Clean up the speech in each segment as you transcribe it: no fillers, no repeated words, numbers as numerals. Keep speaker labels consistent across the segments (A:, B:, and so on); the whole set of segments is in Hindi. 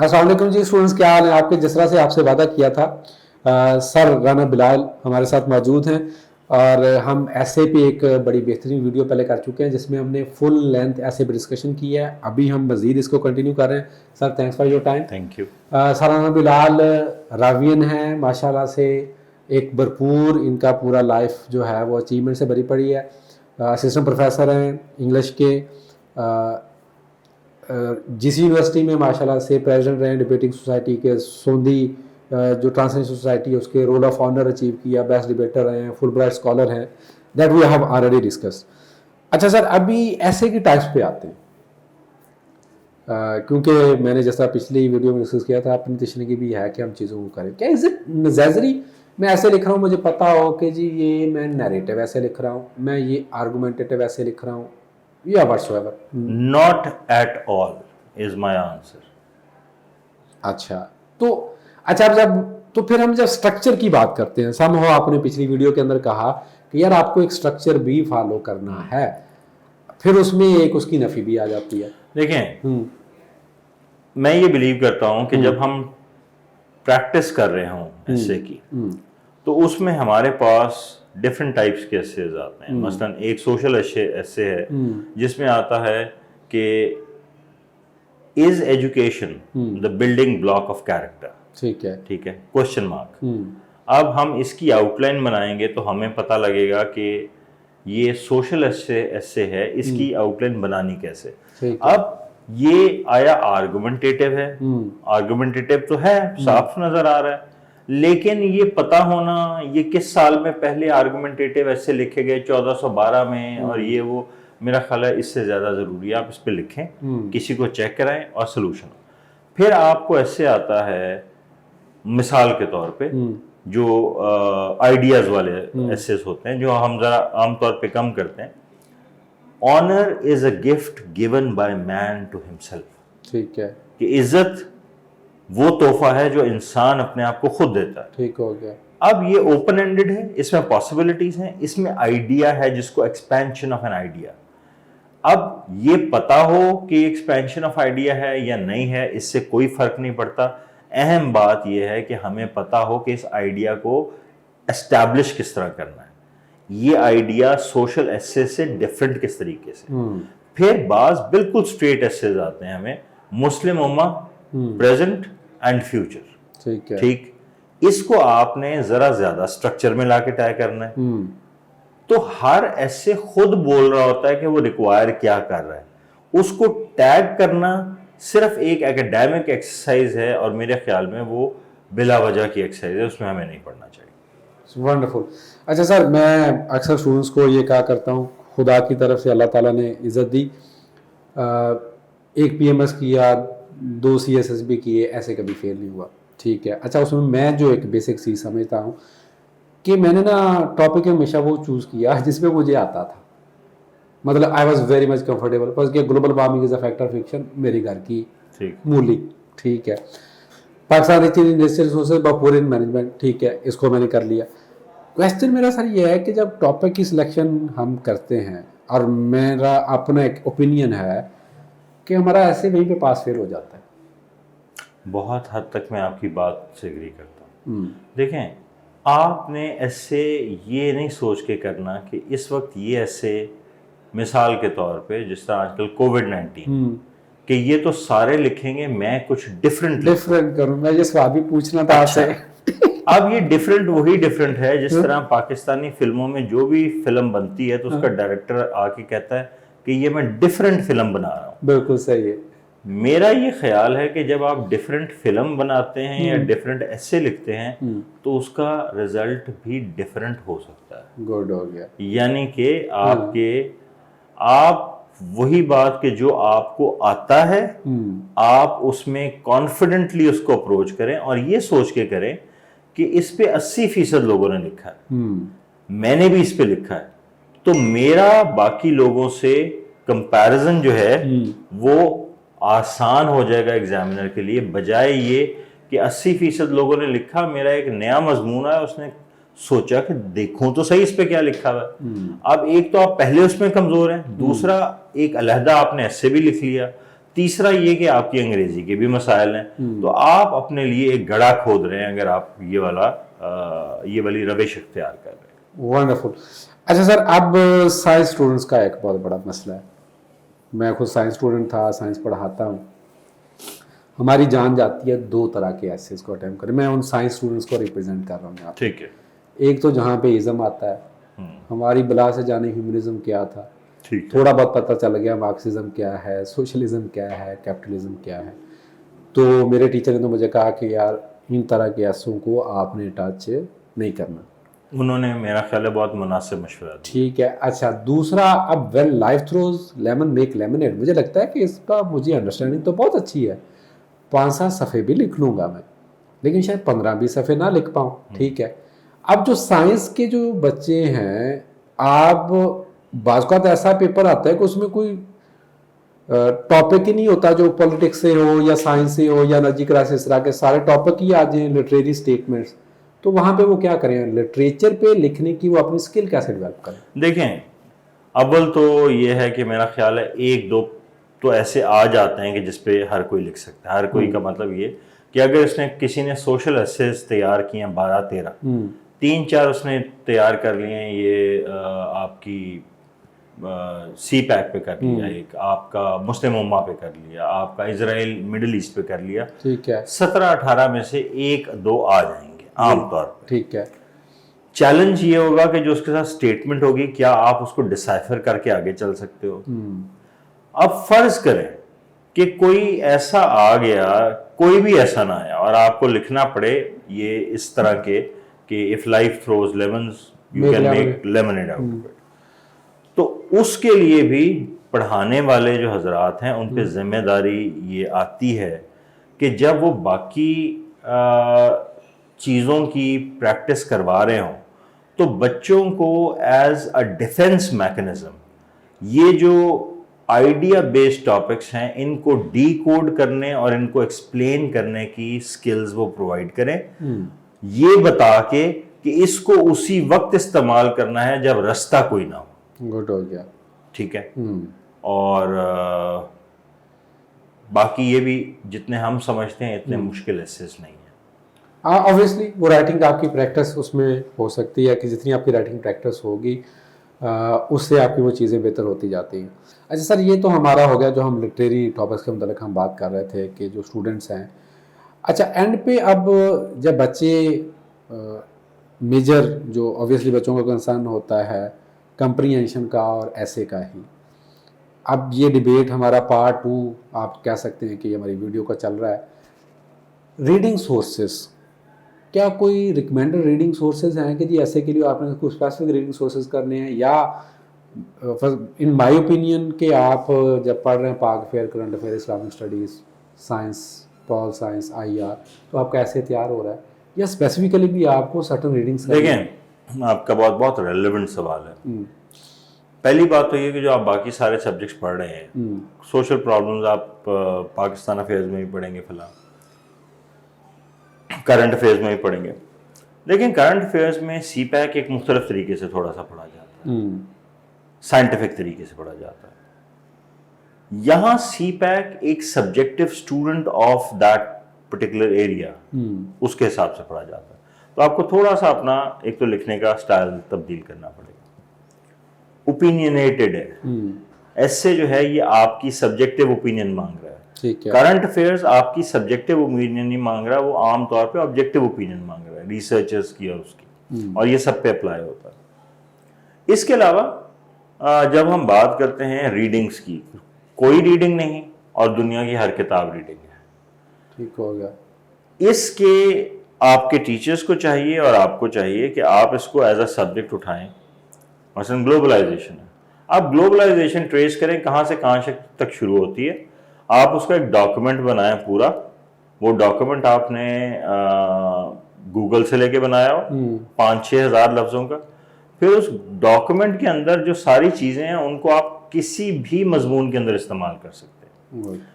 A: अस्सलाम वालेकुम जी स्टूडेंट्स, क्या हाल है आपके। जिस तरह से आपसे वादा किया था, सर राना बिलाल हमारे साथ मौजूद हैं और हम ऐसे पे एक बड़ी बेहतरीन वीडियो पहले कर चुके हैं जिसमें हमने फुल लेंथ ऐसे पे डिस्कशन की है। अभी हम मज़ीद इसको कंटिन्यू कर रहे हैं। Sir thanks for your time.
B: Thank you.
A: Sir Rana Bilal Ravian हैं माशाल्लाह से, एक भरपूर इनका पूरा लाइफ जो है वो अचीवमेंट से भरी पड़ी है। असिस्टेंट प्रोफेसर हैं इंग्लिश के, जिस यूनिवर्सिटी में माशाल्लाह से प्रेसिडेंट रहे डिबेटिंग सोसाइटी के, सोंदी जो ट्रांसलेशन सोसाइटी है उसके रोल ऑफ ऑनर अचीव किया, बेस्ट डिबेटर हैं, फुल ब्राइट स्कॉलर हैं, that we have already discuss. अच्छा सर, अभी ऐसे की टाइप्स पे आते हैं, क्योंकि मैंने जैसा पिछली वीडियो में डिस्कस किया था, अपनी तशनीकी भी है कि हम चीज़ों को करें। क्या इज इट नेसेसरी मैं ऐसे लिख रहा हूँ, मुझे पता हो कि जी ये मैं नैरेटिव ऐसे लिख रहा हूँ, मैं ये आर्गूमेंटेटिव ऐसे लिख रहा हूँ, या whatsoever?
B: Not at all is my answer.
A: अच्छा तो अच्छा, अब जब तो फिर हम जब स्ट्रक्चर की बात करते हैं, सम हो आपने पिछली वीडियो के अंदर कहा कि यार आपको एक स्ट्रक्चर भी फॉलो करना है, फिर उसमें एक उसकी नफी भी आ जाती है।
B: देखें, मैं ये बिलीव करता हूं कि जब हम प्रैक्टिस कर रहे हों एसे की, तो उसमें हमारे पास डिफरेंट टाइप्स के एसेज आते हैं। मसलन एक सोशल एसे है जिसमें आता है कि is education the building block of character.
A: ठीक है,
B: ठीक है, क्वेश्चन मार्क। अब हम इसकी आउटलाइन बनाएंगे तो हमें पता लगेगा कि ये सोशल एसे है, इसकी आउटलाइन बनानी कैसे। अब ये आया आर्गुमेंटेटिव है, आर्गुमेंटेटिव तो है, साफ नजर आ रहा है, लेकिन ये पता होना ये किस साल में पहले आर्गुमेंटेटिव ऐसे लिखे गए 1412 में, और ये वो, मेरा ख्याल है इससे ज़्यादा ज़रूरी है आप इस पे लिखें, किसी को चेक कराएं और सोल्यूशन। फिर आपको ऐसे आता है मिसाल के तौर पे जो आइडियाज़ वाले एसेस होते हैं जो हम ज़रा आमतौर पे कम करते हैं। Honour is a gift given by man to himself.
A: ठीक है,
B: कि इज्जत वो तोहफा है जो इंसान अपने आप को खुद देता है।
A: ठीक हो गया।
B: अब ये ओपन एंडेड है, इसमें पॉसिबिलिटीज हैं, इसमें आइडिया है जिसको एक्सपेंशन ऑफ एन आइडिया। अब ये पता हो कि एक्सपेंशन ऑफ आइडिया है या नहीं है, इससे कोई फर्क नहीं पड़ता। अहम बात यह है कि हमें पता हो कि इस आइडिया को एस्टैब्लिश किस तरह करना है, ये आइडिया सोशल एसे से डिफरेंट किस तरीके से। फिर बाज बिल्कुल स्ट्रेट एसेज आते हैं हमें, मुस्लिम उम्मा, प्रेजेंट एंड फ्यूचर।
A: ठीक है,
B: ठीक, इसको आपने जरा ज्यादा स्ट्रक्चर में लाके टैग करना है। तो हर ऐसे खुद बोल रहा होता है कि वो रिक्वायर क्या कर रहा है, उसको टैग करना सिर्फ एक एकेडमिक एक्सरसाइज है, और मेरे ख्याल में वो बिला वजह की एक्सरसाइज है, उसमें हमें नहीं पढ़ना चाहिए।
A: वंडरफुल। अच्छा सर, मैं अक्सर स्टूडेंट्स को ये कहा करता हूँ, खुदा की तरफ से अल्लाह ताला ने इज़्ज़त दी, एक PMS किया, 2 CSSB किए, ऐसे कभी फेल नहीं हुआ। ठीक है, अच्छा उसमें मैं जो एक बेसिक चीज़ समझता हूँ कि मैंने ना टॉपिक हमेशा वो चूज़ किया जिसमें मुझे आता था, मतलब I was very much comfortable, because कि global warming is a fact or fiction, मेरे घर की मूली। ठीक है, Pakistan industrial resources foreign management, ठीक है, इसको मैंने कर लिया। क्वेश्चन मेरा सर ये है कि जब टॉपिक की सिलेक्शन हम करते हैं, और मेरा अपना एक ओपिनियन है कि हमारा ऐसे वहीं पे पास फेल हो जाता है।
B: बहुत हद तक मैं आपकी बात से एग्री करता हूँ। देखें, आपने ऐसे ये नहीं सोच के करना कि इस वक्त ये ऐसे, मिसाल के तौर पे जिस तरह आजकल कोविड-19 कि ये तो सारे लिखेंगे, मैं कुछ डिफरेंट
A: करूँ, मैं ये सवाल भी पूछना था आपसे।
B: अब ये डिफरेंट वही डिफरेंट है जिस तरह पाकिस्तानी फिल्मों में जो भी फिल्म बनती है तो उसका डायरेक्टर आके कहता है कि ये मैं डिफरेंट फिल्म बना रहा हूँ।
A: बिल्कुल सही है।
B: मेरा ये ख्याल है कि जब आप डिफरेंट फिल्म बनाते हैं या डिफरेंट ऐसे लिखते हैं तो उसका रिजल्ट भी डिफरेंट हो सकता है।
A: गुड हो गया।
B: यानी कि आप वही बात कि जो आपको आता है आप उसमें कॉन्फिडेंटली उसको अप्रोच करें, और ये सोच के करें कि इस पे 80% लोगों ने लिखा है, मैंने भी इस पे लिखा है, तो मेरा बाकी लोगों से कंपैरिजन जो है वो आसान हो जाएगा एग्जामिनर के लिए, बजाय ये कि 80% लोगों ने लिखा, मेरा एक नया मजमून है, उसने सोचा कि देखूं तो सही इस पे क्या लिखा हुआ है। अब एक तो आप पहले उसमें कमजोर हैं, दूसरा एक अलहदा आपने ऐसे भी लिख लिया, तीसरा ये कि आपकी अंग्रेजी के भी मसाइल हैं, तो आप अपने लिए एक गड़ा खोद रहे हैं अगर आप ये वाली रविश इख्तियार कर रहे हैं।
A: वंडरफुल। अच्छा सर, अब साइंस स्टूडेंट्स का एक बहुत बड़ा मसला है। मैं खुद साइंस स्टूडेंट था, साइंस पढ़ाता हूँ। हमारी जान जाती है दो तरह के एसेस को अटेम्प्ट करें। मैं उन साइंस स्टूडेंट्स को रिप्रेजेंट कर रहा हूँ यहाँ पे।
B: ठीक है।
A: एक तो जहाँ पे इज़म आता है, हमारी बला से जाने ह्यूमनिज्म क्या था,
B: ठीक है।
A: थोड़ा बहुत पता चल गया मार्क्सिज्म क्या है, सोशलिज्म क्या है, कैपिटलिज्म क्या है। तो मेरे टीचर ने तो मुझे कहा कि यार इन तरह के एसों को आपने टच नहीं करना।
B: उन्होंने मेरा ख्याल है बहुत मुनासिब मशवरा दिया।
A: ठीक है। अच्छा, दूसरा, अब well life throws lemon make lemonade, मुझे लगता है कि इसका मुझे अंडरस्टैंडिंग तो बहुत अच्छी है। 5-7 सफ़े भी लिख लूँगा मैं, लेकिन शायद 15-20 सफ़े ना लिख पाऊँ। ठीक है। अब जो साइंस के जो बच्चे हैं, आप बाज़ का ऐसा पेपर आता है कि उसमें कोई टॉपिक ही नहीं होता जो पॉलिटिक्स से हो या साइंस से हो या एनर्जी क्राइसिस, इस तरह के सारे टॉपिक ही आ जाए, लिटरेरी स्टेटमेंट्स। तो वहाँ पे वो क्या करें, लिटरेचर पे लिखने की वो अपनी स्किल कैसे डेवलप करें?
B: देखें, अव्वल तो ये है कि मेरा ख्याल है एक दो तो ऐसे आ जाते हैं कि जिसपे हर कोई लिख सकता है। हर कोई का मतलब ये कि अगर किसी ने सोशल एसेस तैयार किए हैं 12-13, 3-4 उसने तैयार कर लिए हैं, ये आपकी CPAC पे कर लिया, एक आपका मुस्लिम उम्मा पे कर लिया, आपका इजराइल मिडिल ईस्ट पे कर लिया।
A: ठीक है।
B: 17-18 में से 1-2 आ जाएंगे आमतौर पर।
A: ठीक है।
B: चैलेंज ये होगा कि जो उसके साथ स्टेटमेंट होगी, क्या आप उसको डिसाइफर करके आगे चल सकते हो। अब फर्ज करें कि कोई ऐसा आ गया, कोई भी ऐसा ना आया और आपको लिखना पड़े ये इस तरह के कि if life throws lemons you can make lemonade out of it, तो उसके लिए भी पढ़ाने वाले जो हजरात हैं उन पे जिम्मेदारी ये आती है कि जब वो बाकी चीज़ों की प्रैक्टिस करवा रहे हों तो बच्चों को एज अ डिफेंस मैकेनिज्म ये जो आइडिया बेस्ड टॉपिक्स हैं इनको डी कोड करने और इनको एक्सप्लेन करने की स्किल्स वो प्रोवाइड करें, ये बता के कि इसको उसी वक्त इस्तेमाल करना है जब रास्ता कोई ना हो।
A: गुड हो गया।
B: ठीक है। और बाकी ये भी जितने हम समझते हैं इतने मुश्किल एसेस नहीं है।
A: ऑब्वियसली वो राइटिंग आपकी प्रैक्टिस उसमें हो सकती है कि जितनी आपकी राइटिंग प्रैक्टिस होगी उससे आपकी वो चीज़ें बेहतर होती जाती हैं। अच्छा सर, ये तो हमारा हो गया जो हम लिटरेरी टॉपिक्स के मतलब हम बात कर रहे थे कि जो स्टूडेंट्स हैं। अच्छा, एंड पे अब जब बच्चे मेजर जो ऑब्वियसली बच्चों का कंसर्न होता है कंप्रीहेंशन का और ऐसे का ही, अब ये डिबेट हमारा पार्ट 2 आप कह सकते हैं कि हमारी वीडियो का चल रहा है। रीडिंग सोर्सेस, क्या कोई रिकमेंडेड रीडिंग सोर्सेज हैं कि जी ऐसे के लिए आपने कुछ स्पेसिफिक रीडिंग सोर्सेज करने हैं, या इन माय ओपिनियन कि आप जब पढ़ रहे हैं पाक affair, current affair, Islamic studies, science, pol science, IR, तो आपका ऐसे तैयार हो रहा है या स्पेसिफिकली भी आपको सर्टन रीडिंग्स?
B: देखें, आपका बहुत रेलेवेंट सवाल है। पहली बात तो ये कि जो आप बाकी सारे सब्जेक्ट्स पढ़ रहे हैं, सोशल प्रॉब्लम्स आप पाकिस्तान अफेयर्स में भी पढ़ेंगे, फिलहाल करंट अफेयर्स में भी पढ़ेंगे, लेकिन करंट अफेयर्स में CPAC एक मुख्तलिफ तरीके से थोड़ा सा पढ़ा जाता है, साइंटिफिक तरीके से पढ़ा जाता है। यहाँ CPAC एक subjective student of that particular area उसके हिसाब से पढ़ा जाता है। तो आपको थोड़ा सा अपना एक तो लिखने का स्टाइल तब्दील करना पड़ेगा। ओपिनियनेटेड है, ऐसे जो है ये आपकी सब्जेक्टिव ओपिनियन मांग रहा है।
A: ठीक है।
B: करंट अफेयर्स आपकी सब्जेक्टिव ओपिनियन नहीं मांग रहा, वो आमतौर पे ऑब्जेक्टिव ओपिनियन मांग रहा है रिसर्चर्स की और उसकी, और ये सब पे अप्लाई होता है। इसके अलावा जब हम बात करते हैं रीडिंग्स की, कोई रीडिंग नहीं और दुनिया की हर किताब रीडिंग है।
A: ठीक हो गया।
B: इसके आपके टीचर्स को चाहिए और आपको चाहिए कि आप इसको एज अ सब्जेक्ट उठाएं। मसलन ग्लोबलाइजेशन है, आप ग्लोबलाइजेशन ट्रेस करें कहाँ से कहाँ तक शुरू होती है, आप उसका एक डॉक्यूमेंट बनाएं पूरा। वो डॉक्यूमेंट आपने गूगल से लेके बनाया हो 5-6 हज़ार लफ्ज़ों का, फिर उस डॉक्यूमेंट के अंदर जो सारी चीज़ें हैं उनको आप किसी भी मजमून के अंदर इस्तेमाल कर सकते हैं।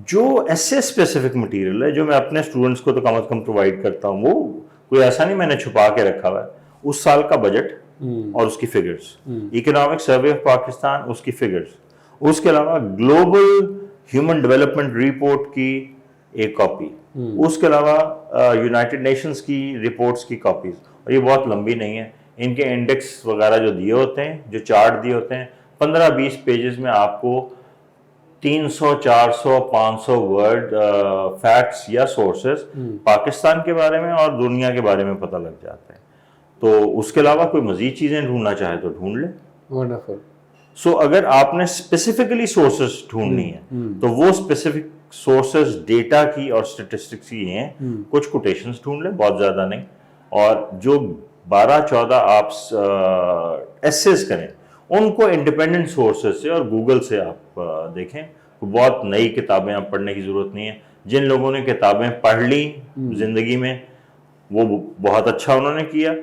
B: जो ऐसे स्पेसिफिक मटेरियल है जो मैं अपने स्टूडेंट्स को तो कम से कम प्रोवाइड करता हूँ, वो कोई ऐसा नहीं मैंने छुपा के रखा हुआ है। उस साल का बजट और उसकी figures, economic survey of Pakistan उसकी फिगर्स, उसके अलावा ग्लोबल ह्यूमन डेवलपमेंट रिपोर्ट की एक कॉपी, उसके अलावा यूनाइटेड नेशंस की रिपोर्ट्स की कॉपीज, और ये बहुत लंबी नहीं है, इनके इंडेक्स वगैरह जो दिए होते हैं, जो चार्ट दिए होते हैं, 15-20 पेजेस में आपको 300, 400, 500 वर्ड फैक्ट्स या सोर्सेस पाकिस्तान के बारे में और दुनिया के बारे में पता लग जाते हैं। तो उसके अलावा कोई मजीद चीजें ढूंढना चाहे तो ढूंढ ले।
A: वंडरफुल।
B: सो अगर आपने स्पेसिफिकली सोर्सेस ढूंढनी है तो वो स्पेसिफिक सोर्सेस डेटा की और स्टेटिस्टिक्स की हैं, कुछ कोटेशंस ढूंढ ले, बहुत ज्यादा नहीं, और जो 12-14 आप एसेस करें उनको इंडिपेंडेंट सोर्सेज से और गूगल से आप देखें। बहुत नई किताबें आप पढ़ने की जरूरत नहीं है। जिन लोगों ने किताबें पढ़ ली जिंदगी में वो बहुत अच्छा उन्होंने किया,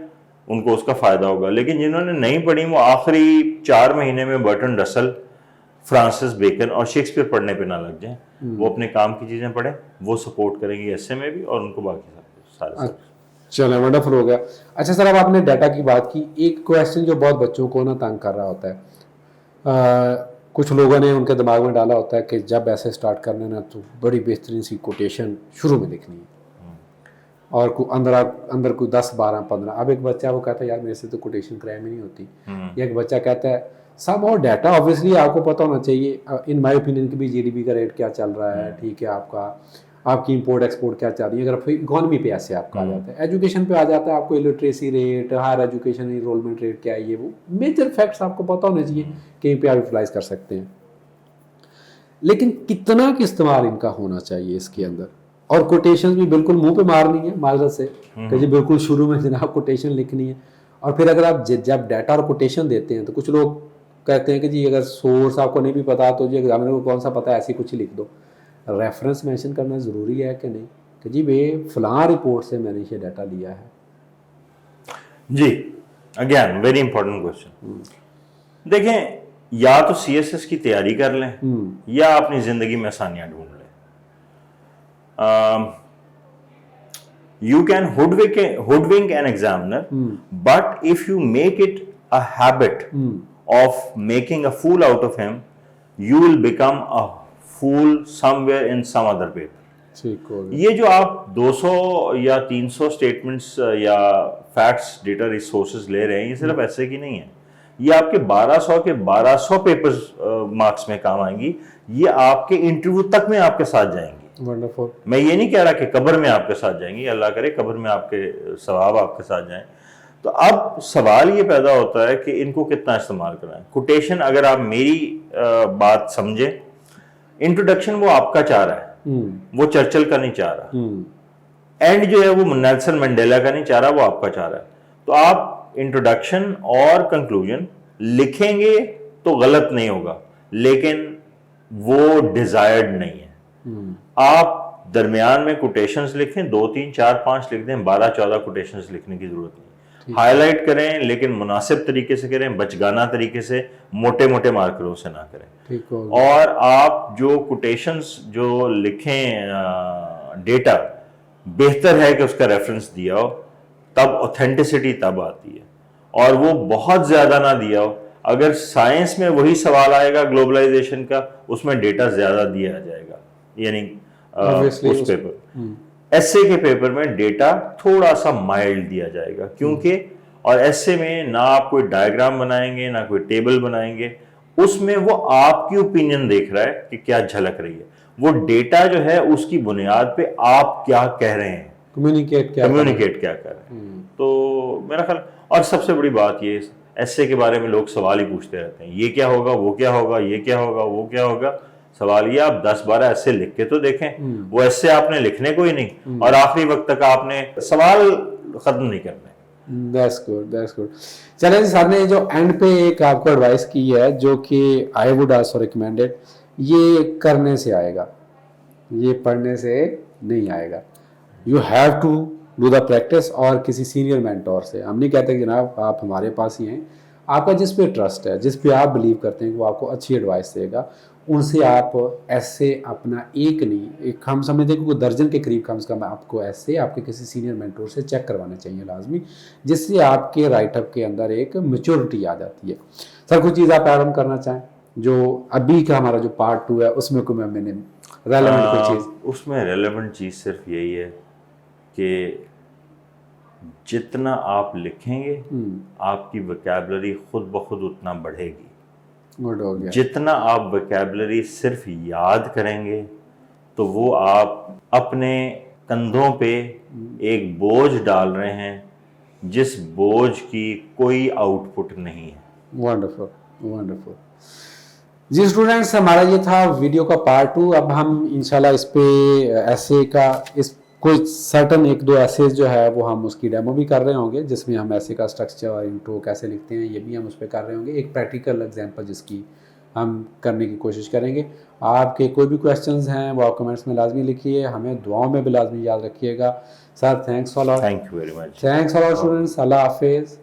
B: उनको उसका फायदा होगा, लेकिन जिन्होंने नहीं पढ़ी वो आखिरी 4 महीने में बर्टन रसल, फ्रांसिस बेकन और शेक्सपियर पढ़ने पे ना लग जाएं। वो अपने काम की चीजें पढ़ें, वो सपोर्ट करेंगी ऐसे में भी, और उनको बाकी सारे
A: चलो वंडरफुल हो गया। अच्छा सर, अब आपने डाटा की बात की, एक क्वेश्चन जो बहुत बच्चों को ना तंग कर रहा होता है, कुछ लोगों ने उनके दिमाग में डाला होता है कि जब ऐसे स्टार्ट करने ना तो बड़ी बेहतरीन सी कोटेशन शुरू में लिखनी है, और अंदर कोई 10, 12, 15। अब एक बच्चा वो कहता है यार मेरे से तो कोटेशन क्राइम ही नहीं होती, या एक बच्चा कहता है सब और डाटा ऑब्वियसली आपको पता होना चाहिए, इन माय ओपिनियन कि भी जीडीपी का रेट क्या चल रहा है, ठीक है, आपकी इंपोर्ट एक्सपोर्ट क्या चल रही है। अगर फिर इकोनॉमी पे ऐसे आपका आ जाता है, एजुकेशन पे आ जाता है, आपको literacy rate, higher education enrolment rate क्या है, ये वो मेजर फैक्ट्स आपको पता होने चाहिए, कहीं पे आप यूटिलाइज कर सकते हैं। लेकिन कितना का इस्तेमाल इनका होना चाहिए इसके अंदर, और कोटेशन भी बिल्कुल मुंह पे मारनी है माजरत से कि जी बिल्कुल शुरू में जनाब कोटेशन लिखनी है। और फिर अगर आप जब डाटा और कोटेशन देते हैं तो कुछ लोग कहते हैं कि जी अगर सोर्स आपको नहीं भी पता तो जी एग्जामिनर को कौन सा पता है, ऐसी कुछ ही लिख दो। रेफरेंस मेंशन करना ज़रूरी है कि नहीं, कि जी वे फलां रिपोर्ट से मैंने ये डाटा लिया है।
B: जी, अगेन वेरी इंपॉर्टेंट क्वेश्चन। देखें, या तो सीएसएस की तैयारी कर लें या अपनी जिंदगी में आसानियां ढूंढ लें। You can hoodwink an examiner, but if you make it a habit of making a fool out of him, you will become a fool somewhere in some other paper. ये जो आप 200 या 300 स्टेटमेंट्स या फैक्ट्स, डेटा, रिसोर्सेज ले रहे हैं, ये सिर्फ ऐसे की नहीं है, ये आपके 1200 के 1200 पेपर्स मार्क्स में काम आएंगी, ये आपके इंटरव्यू तक में आपके साथ जाएंगी।
A: वंडरफुल।
B: मैं ये नहीं कह रहा कि कब्र में आपके साथ जाएंगी, अल्लाह करे कब्र में आपके सवाब आपके साथ जाएं। तो अब सवाल ये पैदा होता है कि इनको कितना इस्तेमाल कराएं। कोटेशन, अगर आप मेरी बात समझे, इंट्रोडक्शन वो आपका चाह रहा है, वो चर्चिल का नहीं चाह रहा, एंड जो है वो नेल्सन मंडेला का नहीं चाह रहा, वो आपका चाह रहा है। तो आप इंट्रोडक्शन और कंक्लूजन लिखेंगे तो गलत नहीं होगा, लेकिन वो डिजायर्ड नहीं है। आप दरमियान में कोटेशंस लिखें, 2, 3, 4, 5 लिख दें, 12-14 कोटेशंस लिखने की जरूरत नहीं। हाईलाइट करें, लेकिन मुनासिब तरीके से करें, बचगाना तरीके से, मोटे मोटे मार्करों से ना करें। और आप जो कोटेशंस जो लिखें, डेटा बेहतर है कि उसका रेफरेंस दिया हो, तब ऑथेंटिसिटी तब आती है, और वो बहुत ज्यादा ना दिया हो। अगर साइंस में वही सवाल आएगा ग्लोबलाइजेशन का, उसमें डेटा ज्यादा दिया जाएगा, यानी उस पेपर। एसए के पेपर में डेटा थोड़ा सा माइल्ड दिया जाएगा, क्योंकि और एसए में ना आप कोई डायग्राम बनाएंगे ना कोई टेबल बनाएंगे, उसमें वो आपकी ओपिनियन देख रहा है कि क्या झलक रही है, वो डेटा जो है उसकी बुनियाद पे आप क्या कह रहे हैं, कम्युनिकेट क्या कर रहे हैं। तो मेरा ख्याल, और सबसे बड़ी बात ये, एसए के बारे में लोग सवाल ही पूछते रहते हैं, ये क्या होगा, वो क्या होगा, ये क्या होगा, वो क्या होगा। सवाल ये, आप 10-12 ऐसे लिख के तो देखें। वो ऐसे आपने लिखने को ही नहीं, और आखिरी वक्त तक आपने सवाल खत्म नहीं करने।
A: That's good, that's good। चलिए सर ने जो एंड पे एक आपको एडवाइस की है, जो कि आई वुड आल्सो रिकमेंडेड, ये करने से आएगा, ये पढ़ने से नहीं आएगा। You have to do the practice, और किसी सीनियर मेंटोर से। हम नहीं कहते कि जनाब आप हमारे पास ही हैं, आपका जिस पे ट्रस्ट है, जिस पे आप बिलीव करते हैं कि वो आपको अच्छी एडवाइस देगा, उनसे आप ऐसे अपना एक नहीं, एक हम समझते हैं कि दर्जन के करीब कम से कम आपको ऐसे आपके किसी सीनियर मेंटोर से चेक करवाना चाहिए लाजमी, जिससे आपके राइटअप के अंदर एक मैच्योरिटी आ जाती है। सर कुछ चीज़ आप ऐड ऑन करना चाहें? जो अभी का हमारा जो पार्ट 2 है उसमें को मैंने रेलेवेंट कोई चीज़?
B: उसमें रेलेवेंट चीज़ सिर्फ यही है कि जितना आप लिखेंगे आपकी वोकैबुलरी खुद ब खुद उतना बढ़ेगी।
A: गुड हो गया।
B: जितना आप वोकैबुलरी सिर्फ याद करेंगे तो वो आप अपने कंधों पे एक बोझ डाल रहे हैं जिस बोझ की कोई आउटपुट नहीं है।
A: Wonderful wonderful. जी स्टूडेंट्स, हमारा ये था वीडियो का पार्ट 2। अब हम इंशाल्लाह इस पे ऐसे का इस कोई सर्टन 1-2 ऐसेज जो है वो हम उसकी डेमो भी कर रहे होंगे, जिसमें हम ऐसे का स्ट्रक्चर और इंट्रो कैसे लिखते हैं ये भी हम उस पर कर रहे होंगे, एक प्रैक्टिकल एग्जांपल जिसकी हम करने की कोशिश करेंगे। आपके कोई भी क्वेश्चंस हैं वो आप कमेंट्स में लाजमी लिखिए, हमें दुआओं में भी लाजमी याद रखिएगा। Sir thanks a lot.
B: Thank you very much.
A: Thanks a lot students. अल्लाह हाफिज़।